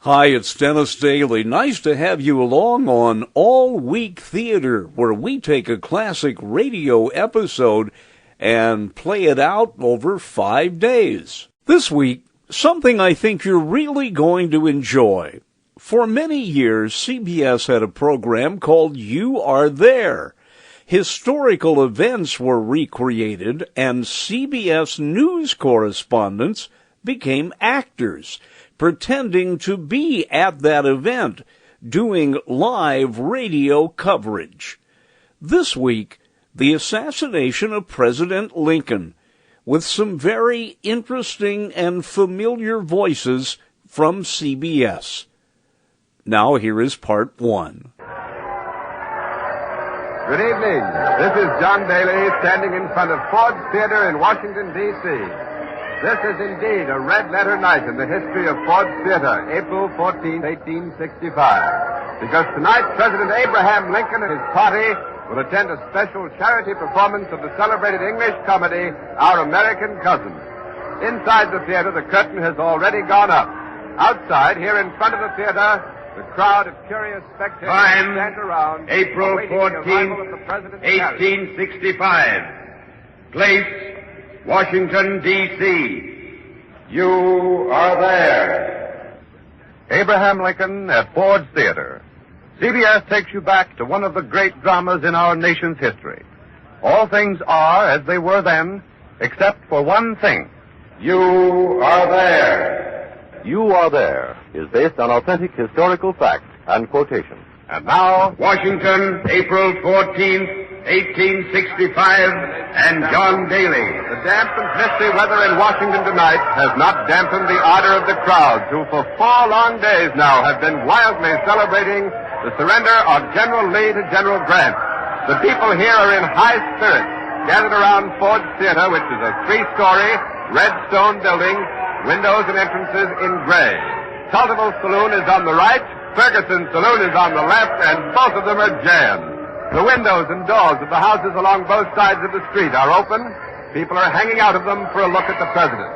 Hi, it's Dennis Daly. Nice to have you along on All Week Theater, where we take a classic radio episode and play it out over 5 days. This week, something I think you're really going to enjoy. For many years, CBS had a program called You Are There. Historical events were recreated, and CBS News correspondents became actors, pretending to be at that event, doing live radio coverage. This week, the assassination of President Lincoln, with some very interesting and familiar voices from CBS. Now here is part one. Good evening. This is John Daly standing in front of Ford's Theater in Washington, D.C. This is indeed a red-letter night in the history of Ford's Theater, April 14, 1865. Because tonight, President Abraham Lincoln and his party will attend a special charity performance of the celebrated English comedy, Our American Cousin. Inside the theater, the curtain has already gone up. Outside, here in front of the theater, the crowd of curious spectators stand around. April 14, 1865. Place, Washington, D.C. You are there. Abraham Lincoln at Ford's Theater. CBS takes you back to one of the great dramas in our nation's history. All things are as they were then, except for one thing. You are there. You Are There is based on authentic historical facts and quotations. And now, Washington, April 14th, 1865, and John Daly. The damp and misty weather in Washington tonight has not dampened the ardor of the crowds who for 4 long days now have been wildly celebrating the surrender of General Lee to General Grant. The people here are in high spirits, gathered around Ford's Theater, which is a 3-story, red stone building, windows and entrances in gray. Cultival Saloon is on the right, Ferguson Saloon is on the left, and both of them are jammed. The windows and doors of the houses along both sides of the street are open. People are hanging out of them for a look at the president.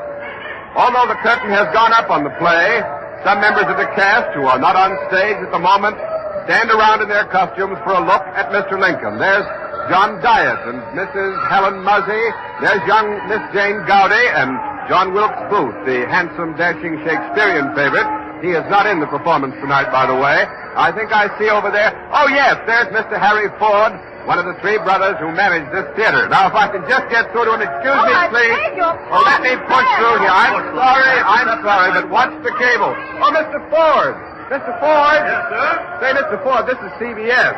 Although the curtain has gone up on the play, some members of the cast who are not on stage at the moment stand around in their costumes for a look at Mr. Lincoln. There's John Diet and Mrs. Helen Muzzy. There's young Miss Jane Gowdy and John Wilkes Booth, the handsome, dashing Shakespearean favorite. He is not in the performance tonight, by the way. I think I see over there. Oh, yes, there's Mr. Harry Ford, one of the 3 brothers who manage this theater. Now, if I can just get through to him, excuse me, please. Oh, let me push through here. I'm sorry, but watch the cable. Oh, Mr. Ford. Mr. Ford. Yes, sir? Say, Mr. Ford, this is CBS.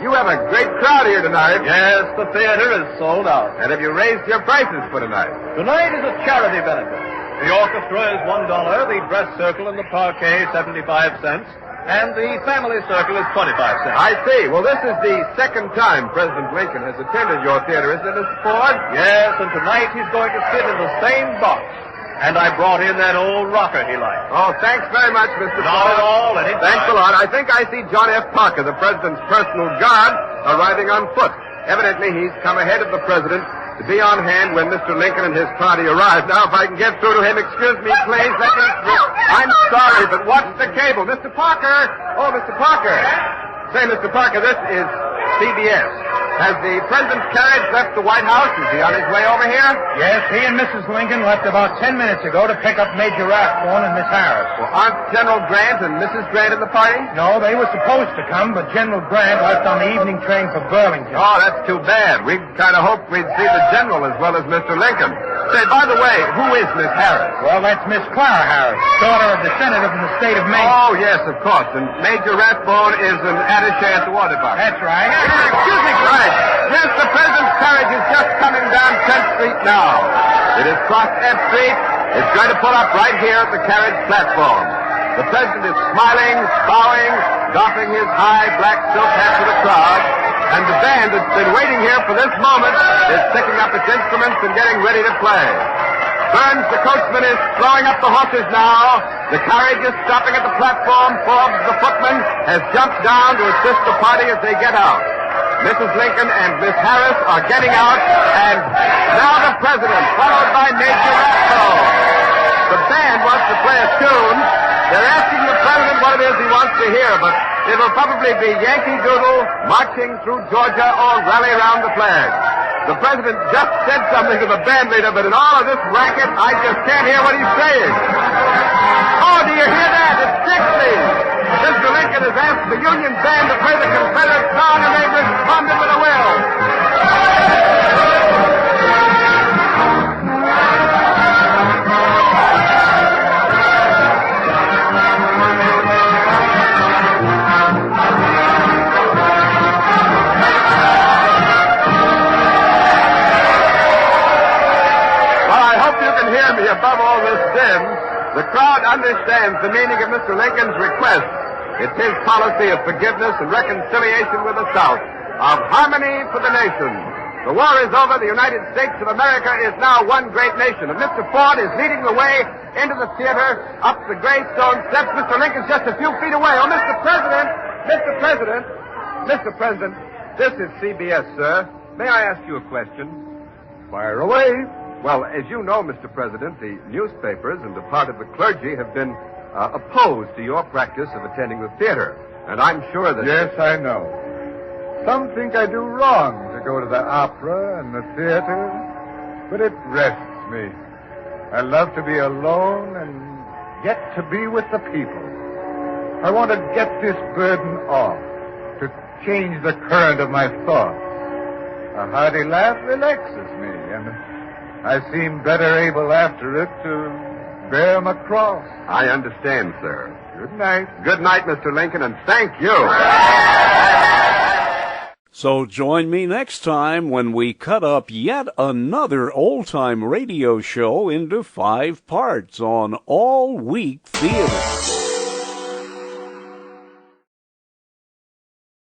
You have a great crowd here tonight. Yes, the theater is sold out. And have you raised your prices for tonight? Tonight is a charity benefit. The orchestra is $1, the dress circle and the parquet 75 cents, and the family circle is 25 cents. I see. Well, this is the second time President Lincoln has attended your theater, isn't it, Mr. Ford? Yes, and tonight he's going to sit in the same box. And I brought in that old rocker he likes. Oh, thanks very much, Mr. Ford. Not at all, anytime. Thanks a lot. I think I see John F. Parker, the president's personal guard, arriving on foot. Evidently, he's come ahead of the president to be on hand when Mr. Lincoln and his party arrive. Now, if I can get through to him, excuse me, please, let me through. I'm sorry, but watch the cable. Mr. Parker! Oh, Mr. Parker! Say, Mr. Parker, this is CBS. Has the president's carriage left the White House? Is he on his way over here? Yes, he and Mrs. Lincoln left about 10 minutes ago to pick up Major Rathbone and Miss Harris. Well, aren't General Grant and Mrs. Grant in the party? No, they were supposed to come, but General Grant left on the evening train for Burlington. Oh, that's too bad. We kind of hoped we'd see the general as well as Mr. Lincoln. Say, by the way, who is Miss Harris? Well, that's Miss Clara Harris, daughter of the senator from the state of Maine. Oh, yes, of course. And Major Rathbone is an attaché at the War Department. That's right. Excuse me, right. Yes, the president's carriage is just coming down 10th Street now. It has crossed F Street. It's going to pull up right here at the carriage platform. The president is smiling, bowing, doffing his high black silk hat to the crowd. And the band that's been waiting here for this moment is picking up its instruments and getting ready to play. Burns, the coachman, is throwing up the horses now. The carriage is stopping at the platform. Forbes, the footman, has jumped down to assist the party as they get out. Mrs. Lincoln and Miss Harris are getting out, and now the president, followed by Major Rathbone. The band wants to play a tune. They're asking the president it is he wants to hear, but it'll probably be Yankee Doodle, Marching Through Georgia, or Rally Round the Flag. The president just said something to the band leader, but in all of this racket, I just can't hear what he's saying. Oh, do you hear that? It's Dixie! Mr. Lincoln has asked the Union Band to play the Confederate song, and they've responded with a will. Above all this din, the crowd understands the meaning of Mr. Lincoln's request. It's his policy of forgiveness and reconciliation with the South, of harmony for the nation. The war is over. The United States of America is now one great nation. And Mr. Ford is leading the way into the theater, up the gray stone steps. Mr. Lincoln's just a few feet away. Oh, Mr. President! Mr. President! Mr. President, this is CBS, sir. May I ask you a question? Fire away. Well, as you know, Mr. President, the newspapers and a part of the clergy have been opposed to your practice of attending the theater. And I'm sure that... Yes, I know. Some think I do wrong to go to the opera and the theater, but it rests me. I love to be alone and get to be with the people. I want to get this burden off, to change the current of my thoughts. A hearty laugh relaxes me, and I seem better able after it to bear 'em across. I understand, sir. Good night. Good night, Mr. Lincoln, and thank you. So join me next time when we cut up yet another old-time radio show into 5 parts on All Week Theater.